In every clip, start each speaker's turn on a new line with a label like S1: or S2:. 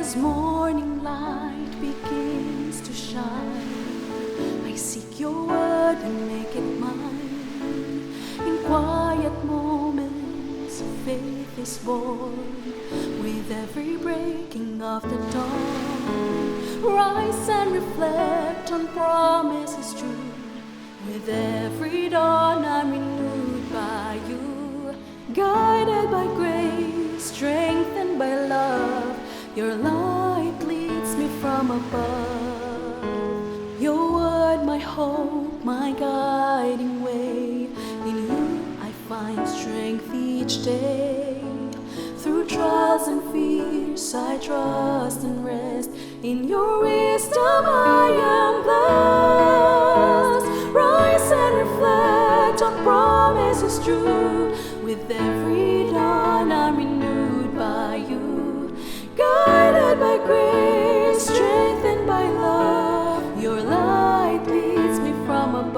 S1: As morning light begins to shine, I seek your word and make it mine. In quiet moments, faith is born. With every breaking of the dawn, rise and reflect on promises true. With every dawn, I'm renewed by you. Guided by grace, strengthened by love, your light leads me from above. Your word, my hope, my guiding way. In you I find strength each day. Through trials and fears I trust and rest. In your wisdom I am blessed. Rise and reflect on promises true. With every dawn I'm renewed by you. Guided by grace, strengthened by love, your light leads me from above.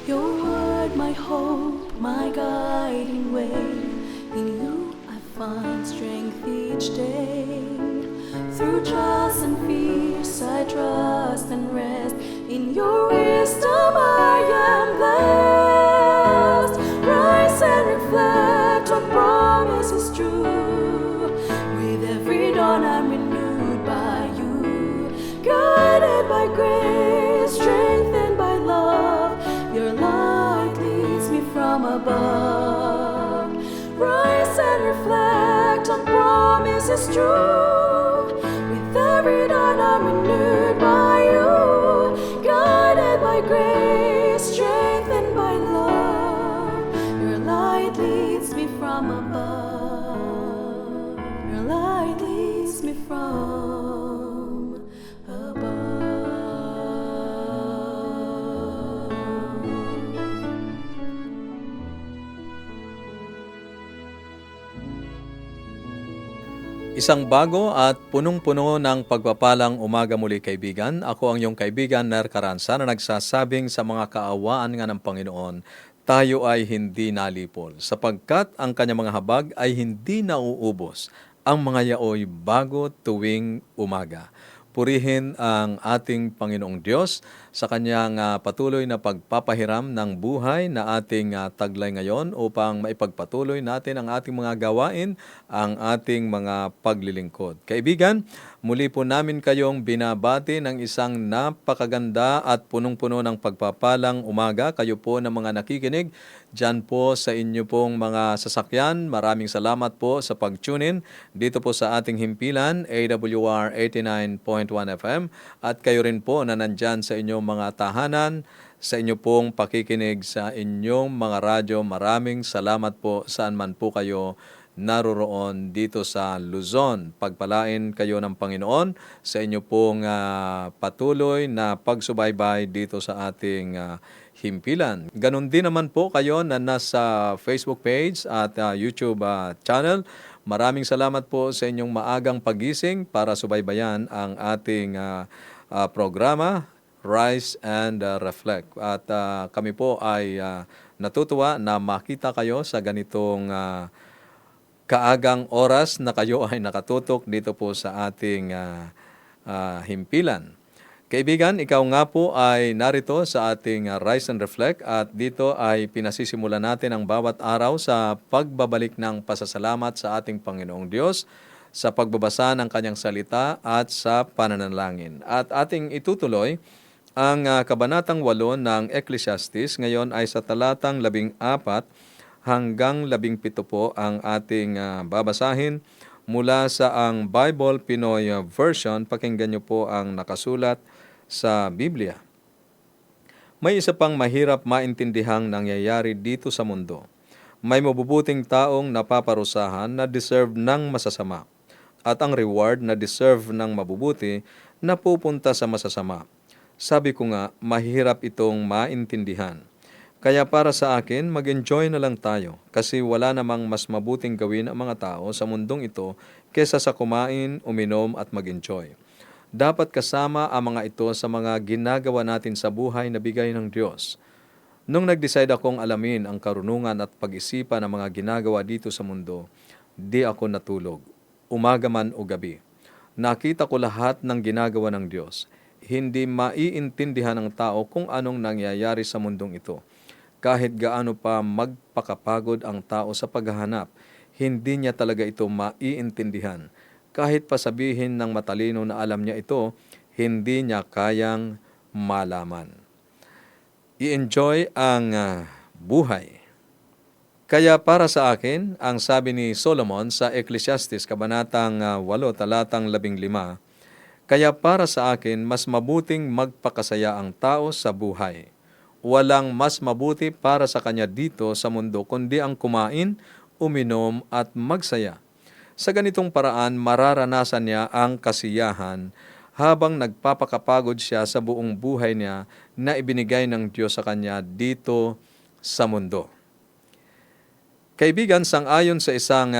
S1: Your word, my hope, my guiding way. In you I find strength each day. Through trials and fears I trust and rest. In your wisdom I am blessed. Rise and reflect on promises true. With every dawn I'm renewed by you. Guided by grace, strengthened by love, your light leads me from above. Rise and reflect on promises true. With every dawn I'm renewed by you. Guided by grace, strengthened by love, your light leads me from above. Your light leads me from above.
S2: Isang bago at punong-puno ng pagpapalang umaga muli kaibigan. Ako ang iyong kaibigan, Ner Caranza, na nagsasabing sa mga kaawaan nga ng Panginoon, tayo ay hindi nalipol, sapagkat ang kanyang mga habag ay hindi nauubos. Ang mga yaoy bago tuwing umaga. Purihin ang ating Panginoong Diyos sa kanyang patuloy na pagpapahiram ng buhay na ating taglay ngayon upang maipagpatuloy natin ang ating mga gawain, ang ating mga paglilingkod. Kaibigan, muli po namin kayong binabati ng isang napakaganda at punong-puno ng pagpapalang umaga. Kayo po na mga nakikinig dyan po sa inyo pong mga sasakyan. Maraming salamat po sa pag-tune in dito po sa ating himpilan, AWR 89.1 FM. At kayo rin po na nandyan sa inyong mga tahanan, sa inyo pong pakikinig sa inyong mga radyo. Maraming salamat po saan man po kayo naroroon dito sa Luzon. Pagpalain kayo ng Panginoon sa inyo pong patuloy na pagsubaybay dito sa ating himpilan. Ganon din naman po kayo na nasa Facebook page at YouTube channel. Maraming salamat po sa inyong maagang pagising para subaybayan ang ating programa, Rise and Reflect. At kami po ay natutuwa na makita kayo sa ganitong kaagang oras na kayo ay nakatutok dito po sa ating himpilan. Kaibigan, ikaw nga po ay narito sa ating Rise and Reflect at dito ay pinasisimula natin ang bawat araw sa pagbabalik ng pasasalamat sa ating Panginoong Diyos, sa pagbabasa ng Kanyang salita at sa pananalangin. At ating itutuloy ang Kabanatang 8 ng Ecclesiastes. Ngayon ay sa talatang 14 hanggang 17 po ang ating babasahin mula sa ang Bible Pinoy version. Pakinggan niyo po ang nakasulat sa Biblia. May isa pang mahirap maintindihang nangyayari dito sa mundo. May mabubuting taong napaparusahan na deserve ng masasama, at ang reward na deserve ng mabubuti na pupunta sa masasama. Sabi ko nga, mahirap itong maintindihan. Kaya para sa akin, mag-enjoy na lang tayo kasi wala namang mas mabuting gawin ang mga tao sa mundong ito kesa sa kumain, uminom at mag-enjoy. Dapat kasama ang mga ito sa mga ginagawa natin sa buhay na bigay ng Diyos. Nung nag-decide akong alamin ang karunungan at pag-isipan ng mga ginagawa dito sa mundo, di ako natulog, umaga man o gabi. Nakita ko lahat ng ginagawa ng Diyos. Hindi maiintindihan ng tao kung anong nangyayari sa mundong ito. Kahit gaano pa magpakapagod ang tao sa paghahanap, hindi niya talaga ito maiintindihan. Kahit pasabihin ng matalino na alam niya ito, hindi niya kayang malaman. I-enjoy ang buhay. Kaya para sa akin, ang sabi ni Solomon sa Ecclesiastes, Kabanatang 8, talatang 15, kaya para sa akin, mas mabuting magpakasaya ang tao sa buhay. Walang mas mabuti para sa kanya dito sa mundo, kundi ang kumain, uminom at magsaya. Sa ganitong paraan, mararanasan niya ang kasiyahan habang nagpapakapagod siya sa buong buhay niya na ibinigay ng Diyos sa kanya dito sa mundo. Kaibigan, sang-ayon sa isang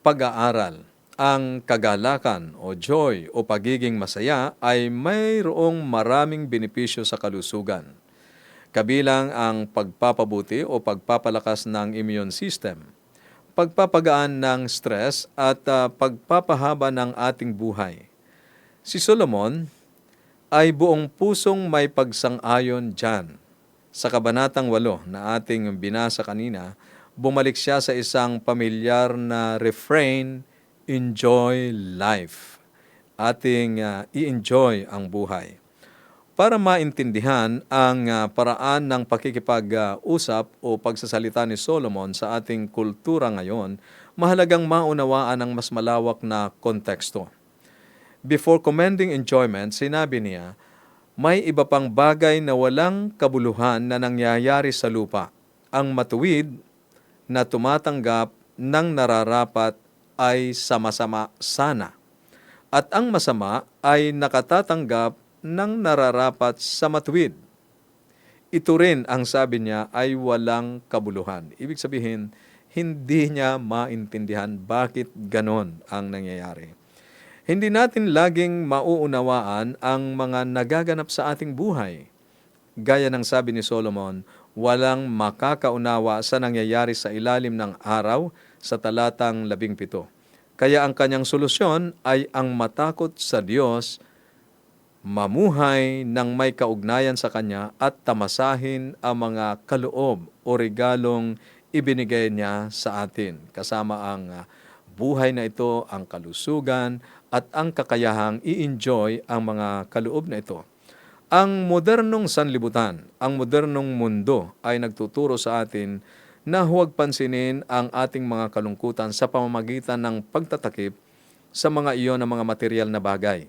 S2: pag-aaral, ang kagalakan o joy o pagiging masaya ay mayroong maraming benepisyo sa kalusugan. Kabilang ang pagpapabuti o pagpapalakas ng immune system, pagpapagaan ng stress at pagpapahaba ng ating buhay. Si Solomon ay buong pusong may pagsang-ayon dyan. Sa Kabanatang 8 na ating binasa kanina, bumalik siya sa isang pamilyar na refrain, enjoy life. Ating i-enjoy ang buhay. Para maintindihan ang paraan ng pakikipag-usap o pagsasalita ni Solomon sa ating kultura ngayon, mahalagang maunawaan ang mas malawak na konteksto. Before commending enjoyment, sinabi niya, may iba pang bagay na walang kabuluhan na nangyayari sa lupa. Ang matuwid na tumatanggap ng nararapat ay sama-sama sana. At ang masama ay nakatatanggap ng nararapat sa matuwid. Ito rin ang sabi niya ay walang kabuluhan. Ibig sabihin, hindi niya maintindihan bakit ganon ang nangyayari. Hindi natin laging mauunawaan ang mga nagaganap sa ating buhay. Gaya ng sabi ni Solomon, walang makakaunawa sa nangyayari sa ilalim ng araw sa talatang 17. Kaya ang kanyang solusyon ay ang matakot sa Diyos, mamuhay ng may kaugnayan sa Kanya at tamasahin ang mga kaloob o regalong ibinigay niya sa atin. Kasama ang buhay na ito, ang kalusugan, at ang kakayahang i-enjoy ang mga kaloob na ito. Ang modernong sanlibutan, ang modernong mundo ay nagtuturo sa atin na huwag pansinin ang ating mga kalungkutan sa pamamagitan ng pagtatakip sa mga iyon ng mga material na bagay.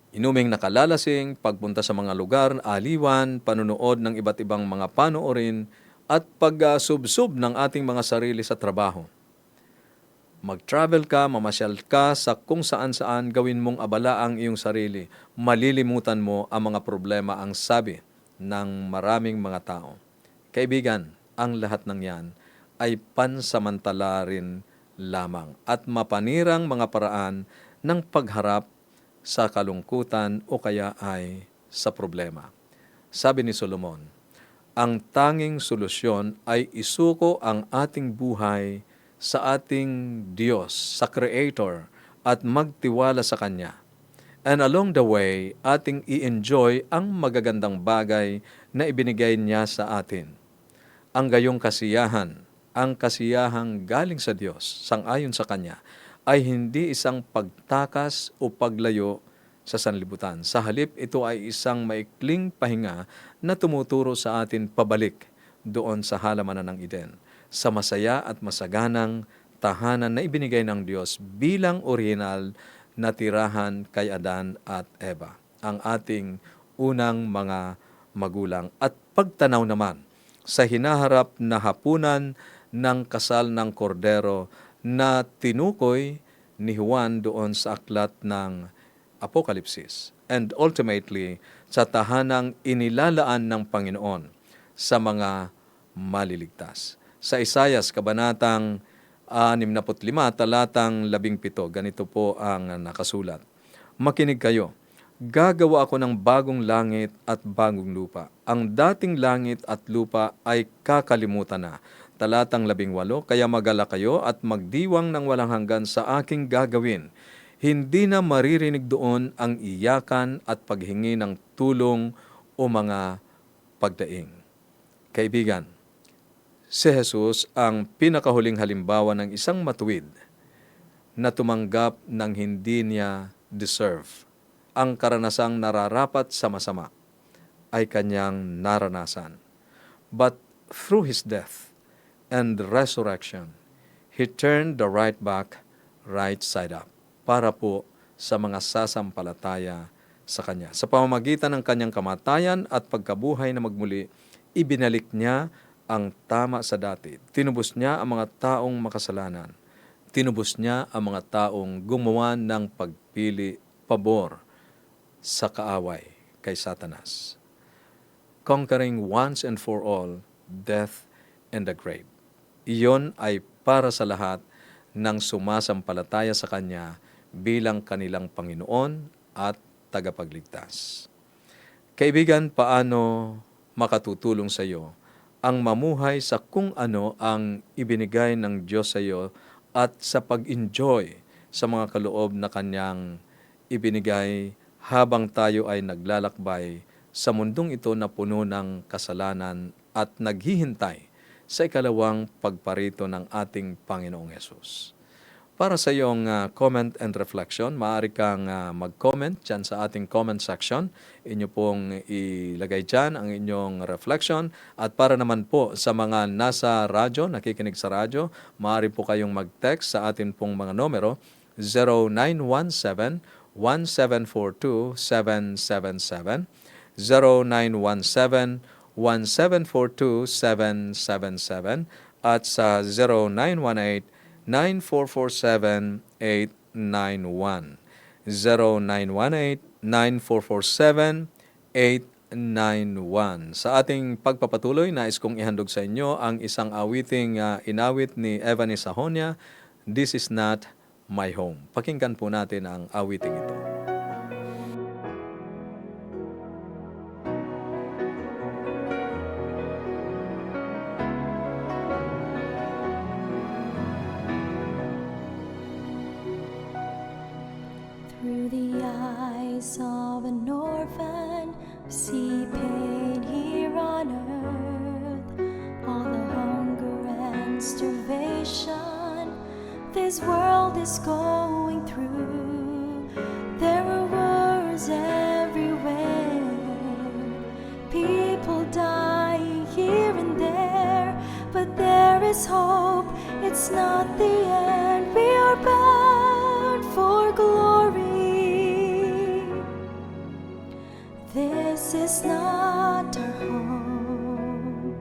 S2: Inuming nakalalasing, pagpunta sa mga lugar, aliwan, panunood ng iba't ibang mga panoorin, at pagsubsob ng ating mga sarili sa trabaho. Mag-travel ka, mamasyal ka sa kung saan-saan, gawin mong abala ang iyong sarili. Malilimutan mo ang mga problema, ang sabi ng maraming mga tao. Kaibigan, ang lahat ng yan ay pansamantala rin lamang at mapanirang mga paraan ng pagharap sa kalungkutan o kaya ay sa problema. Sabi ni Solomon, ang tanging solusyon ay isuko ang ating buhay sa ating Diyos, sa Creator, at magtiwala sa Kanya. And along the way, ating i-enjoy ang magagandang bagay na ibinigay niya sa atin. Ang gayong kasiyahan, ang kasiyahang galing sa Diyos, sang-ayon sa Kanya, ay hindi isang pagtakas o paglayo sa sanlibutan. Sa halip, ito ay isang maikling pahinga na tumuturo sa atin pabalik doon sa halamanan ng Eden, sa masaya at masaganang tahanan na ibinigay ng Diyos bilang orihinal na tirahan kay Adan at Eva, ang ating unang mga magulang. At pagtanaw naman sa hinaharap na hapunan ng kasal ng kordero na tinukoy ni Juan doon sa aklat ng Apokalipsis, and ultimately sa tahanang inilalaan ng Panginoon sa mga maliligtas. Sa Isaias, Kabanatang 65, talatang 17, ganito po ang nakasulat. Makinig kayo. Gagawa ako ng bagong langit at bagong lupa. Ang dating langit at lupa ay kakalimutan na. Talatang 18, kaya magala kayo at magdiwang ng walang hanggan sa aking gagawin. Hindi na maririnig doon ang iyakan at paghingi ng tulong o mga pagdaing. Kaibigan, si Jesus ang pinakahuling halimbawa ng isang matuwid na tumanggap ng hindi niya deserve. Ang karanasang nararapat sa masama ay kanyang naranasan. But through His death and resurrection, He turned the right back, right side up, para po sa mga sasampalataya sa Kanya. Sa pamamagitan ng Kanyang kamatayan at pagkabuhay na magmuli, ibinalik niya ang tama sa dati. Tinubos niya ang mga taong makasalanan. Tinubos niya ang mga taong gumawa ng pagpili pabor sa kaaway kay Satanas, conquering once and for all death and the grave. Iyon ay para sa lahat ng sumasampalataya sa Kanya bilang kanilang Panginoon at tagapagligtas. Kaibigan, paano makatutulong sa iyo ang mamuhay sa kung ano ang ibinigay ng Diyos sa iyo at sa pag-enjoy sa mga kaloob na Kanyang ibinigay habang tayo ay naglalakbay sa mundong ito na puno ng kasalanan at naghihintay sa ikalawang pagparito ng ating Panginoong Hesus. Para sa iyong comment and reflection, maaari kang mag-comment dyan sa ating comment section. Inyo pong ilagay dyan ang inyong reflection. At para naman po sa mga nasa radyo, nakikinig sa radyo, maaari po kayong mag-text sa atin pong mga numero 0917-1742-777, 0917-1742-777, at sa 0918-9447-891. 0918-9447-891. Sa ating pagpapatuloy, nais kong ihandog sa inyo ang isang awiting inawit ni Evany Sahonia, This is Not My Home. Pakinggan po natin ang awiting ito.
S1: Through the eyes of an orphan, we see pain here on earth, all the hunger and starvation this world is going through. There are wars everywhere, people dying here and there, but there is hope, it's not the end. We are bound for glory. This is not our home,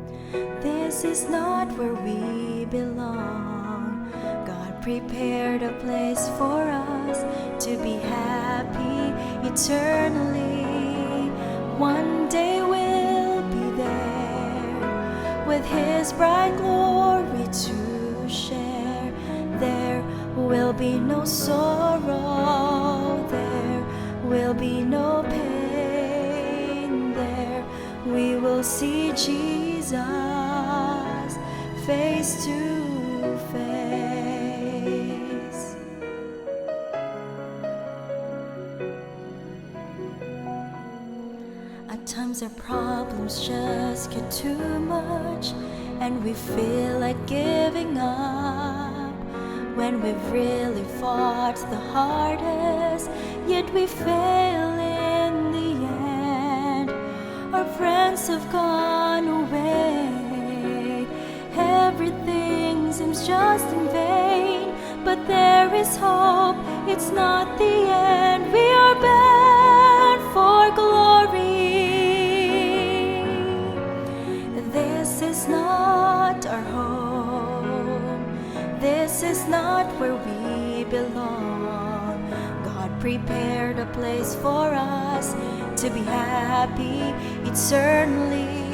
S1: this is not where we belong. God prepared a place for us to be happy eternally. One day we'll be there with His bright glory to share. There will be no sorrow, there will be no pain. There we will see Jesus face to face. At times our problems just get too much, and we feel like giving up. When we've really fought the hardest, yet we fail in the end. Our friends have gone away, everything seems just in vain. But there is hope, it's not the end. We are bound for glory. This is not our home, this is not where we belong. God prepared a place for us to be happy eternally.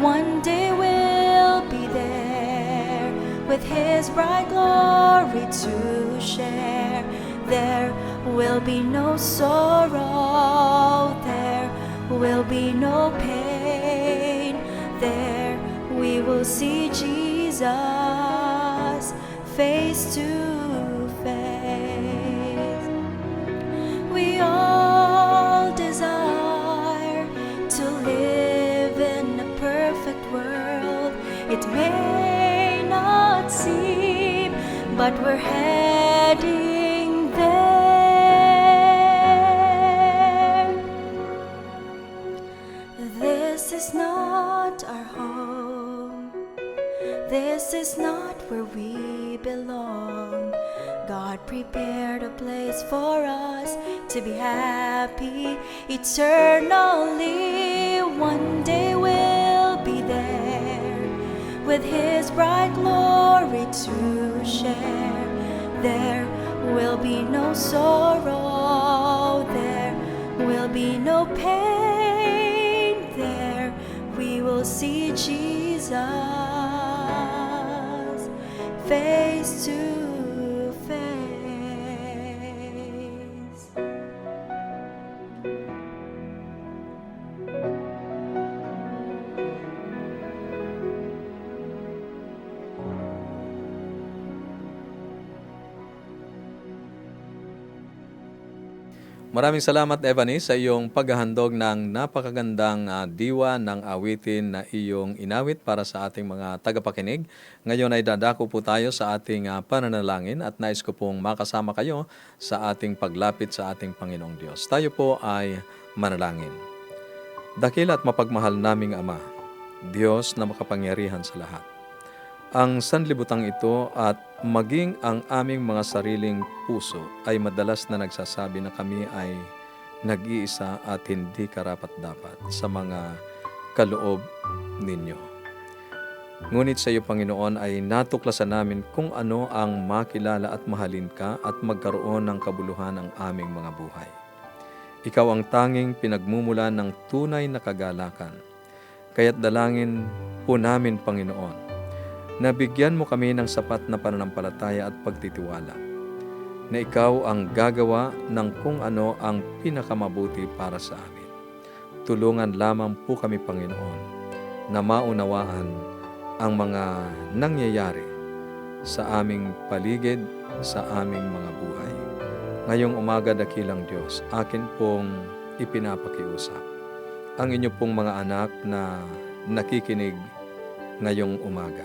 S1: One day we'll be there with His bright glory to share. There will be no sorrow, there will be no pain. There we will see Jesus face to face. We all desire to live in a perfect world. It may not seem, but we're heading there. This is not our home. This is not where we belong. God prepared a place for us to be happy eternally. One day we'll be there with His bright glory to share. There will be no sorrow, there will be no pain. There we will see Jesus face to face.
S2: Maraming salamat, Evanie, sa iyong paghahandog ng napakagandang diwa ng awitin na iyong inawit para sa ating mga tagapakinig. Ngayon ay dadako po tayo sa ating pananalangin at nais ko pong makasama kayo sa ating paglapit sa ating Panginoong Diyos. Tayo po ay manalangin. Dakila at mapagmahal naming Ama, Diyos na makapangyarihan sa lahat. Ang sanlibutang ito at maging ang aming mga sariling puso ay madalas na nagsasabi na kami ay nag-iisa at hindi karapat-dapat sa mga kaloob ninyo. Ngunit sa iyo, Panginoon, ay natuklasan namin kung ano ang makilala at mahalin ka at magkaroon ng kabuluhan ang aming mga buhay. Ikaw ang tanging pinagmumulan ng tunay na kagalakan. Kaya't dalangin po namin, Panginoon, na bigyan mo kami ng sapat na pananampalataya at pagtitiwala, na ikaw ang gagawa ng kung ano ang pinakamabuti para sa amin. Tulungan lamang po kami, Panginoon, na maunawaan ang mga nangyayari sa aming paligid, sa aming mga buhay. Ngayong umaga, dakilang Diyos, akin pong ipinapakiusap ang inyo pong mga anak na nakikinig ngayong umaga.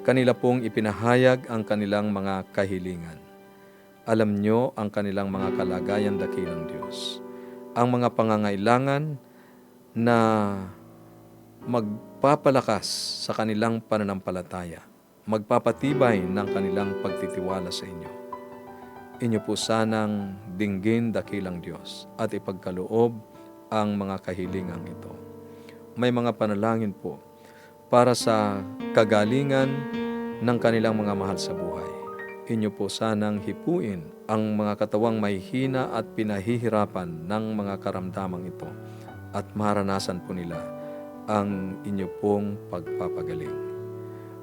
S2: Kanila pong ipinahayag ang kanilang mga kahilingan. Alam nyo ang kanilang mga kalagayan, dakilang Diyos. Ang mga pangangailangan na magpapalakas sa kanilang pananampalataya, magpapatibay ng kanilang pagtitiwala sa inyo. Inyo po sanang dinggin, dakilang Diyos, at ipagkaloob ang mga kahilingan ito. May mga panalangin po para sa kagalingan ng kanilang mga mahal sa buhay. Inyo po sanang hipuin ang mga katawang may hina at pinahihirapan ng mga karamdamang ito at maranasan po nila ang inyo pong pagpapagaling.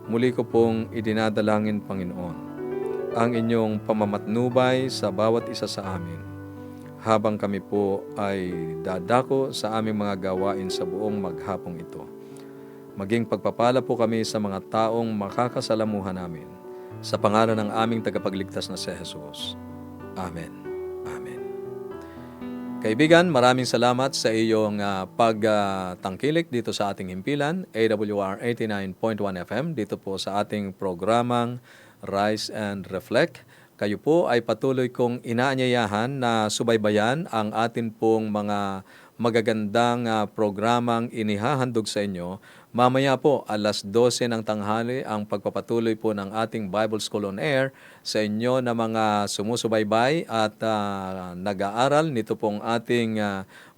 S2: Muli ko pong idinadalangin, Panginoon, ang inyong pamamatnubay sa bawat isa sa amin habang kami po ay dadako sa aming mga gawain sa buong maghapong ito. Maging pagpapala po kami sa mga taong makakasalamuhan namin. Sa pangalan ng aming tagapagligtas na si Jesus. Amen. Amen. Kaibigan, maraming salamat sa iyong pagtangkilik dito sa ating himpilan, AWR 89.1 FM, dito po sa ating programang Rise and Reflect. Kayo po ay patuloy kong inaanyayahan na subaybayan ang atin pong mga magagandang programang inihahandog sa inyo. Mamaya po, alas 12 ng tanghali, ang pagpapatuloy po ng ating Bible School on Air sa inyo na mga sumusubaybay at nag-aaral nito pong ating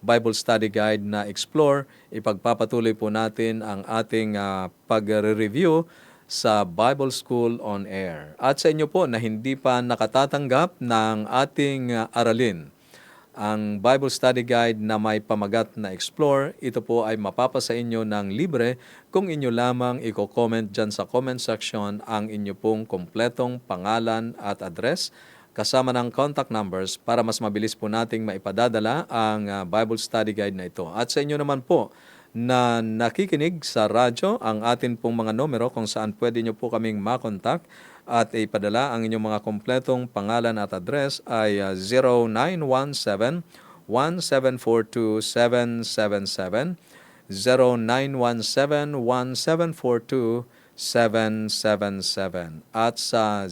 S2: Bible Study Guide na Explore. Ipagpapatuloy po natin ang ating pag-review sa Bible School on Air. At sa inyo po na hindi pa nakatatanggap ng ating aralin, ang Bible Study Guide na may pamagat na Explore, ito po ay mapapasa inyo ng libre kung inyo lamang i-comment dyan sa comment section ang inyo pong kompletong pangalan at address kasama ng contact numbers para mas mabilis po nating maipadadala ang Bible Study Guide na ito. At sa inyo naman po na nakikinig sa radyo, ang atin pong mga numero kung saan pwede nyo po kaming makontak at ipadala ang inyong mga kompletong pangalan at address ay 0917-1742-777, 0917-1742-777 at sa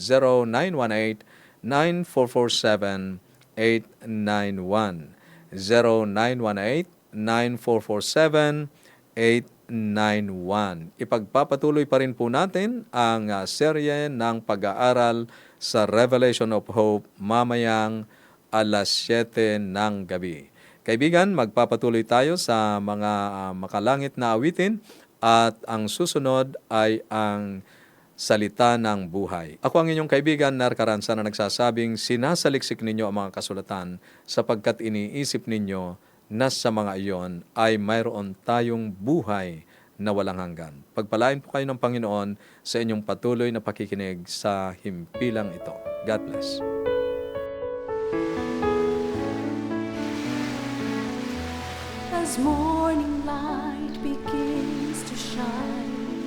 S2: 0918-9447-891, 0918-9447-891. Ipagpapatuloy pa rin po natin ang serye ng pag-aaral sa Revelation of Hope mamayang alas 7 ng gabi. Kaibigan, magpapatuloy tayo sa mga makalangit na awitin at ang susunod ay ang salita ng buhay. Ako ang inyong kaibigan, Ner Caranza, na nagsasabing sinasaliksik ninyo ang mga kasulatan sapagkat iniisip ninyo na sa mga iyon ay mayroon tayong buhay na walang hanggan. Pagpalain po kayo ng Panginoon sa inyong patuloy na pakikinig sa himpilang ito. God bless.
S1: As morning light begins to shine,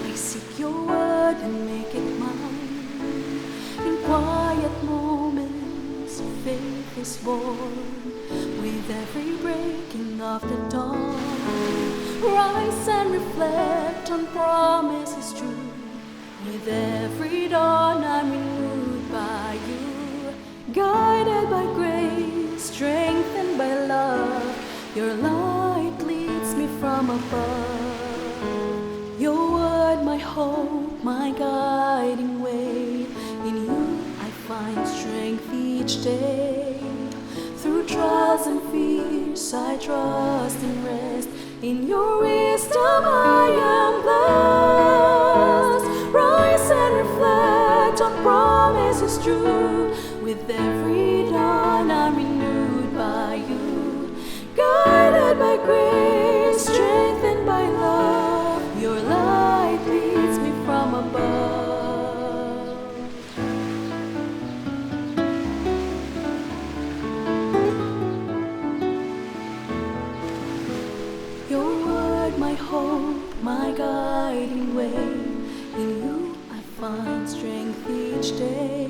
S1: I seek your word and make it mine. In quiet moments, faith is born. With every breaking of the dawn, rise and reflect on promises true. With every dawn, I'm renewed by you. Guided by grace, strengthened by love, your light leads me from above. Your word, my hope, my guiding way. In you I find strength each day. Through trials and fears I trust and rest. In your wisdom I am blessed. Rise and reflect on promises true. With every dawn I'm renewed by you. Guided by grace, strengthened by love, your light leads me from above. Your word, my hope, my guiding way. In you I find strength each day.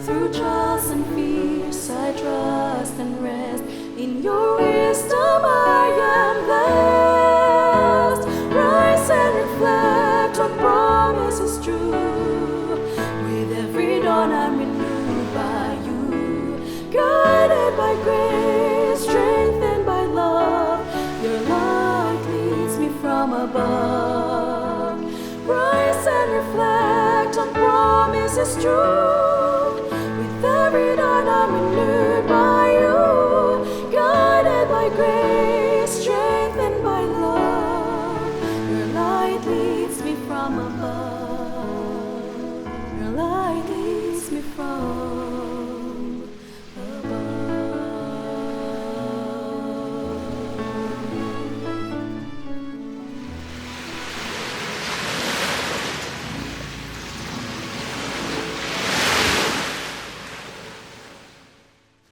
S1: Through trials and fears I trust and rest. In your wisdom I am blessed. Rise and reflect on promises true. With every dawn I'm renewed by you. Guided by grace, strengthened by love, your light leads me from above. Rise and reflect on promises true.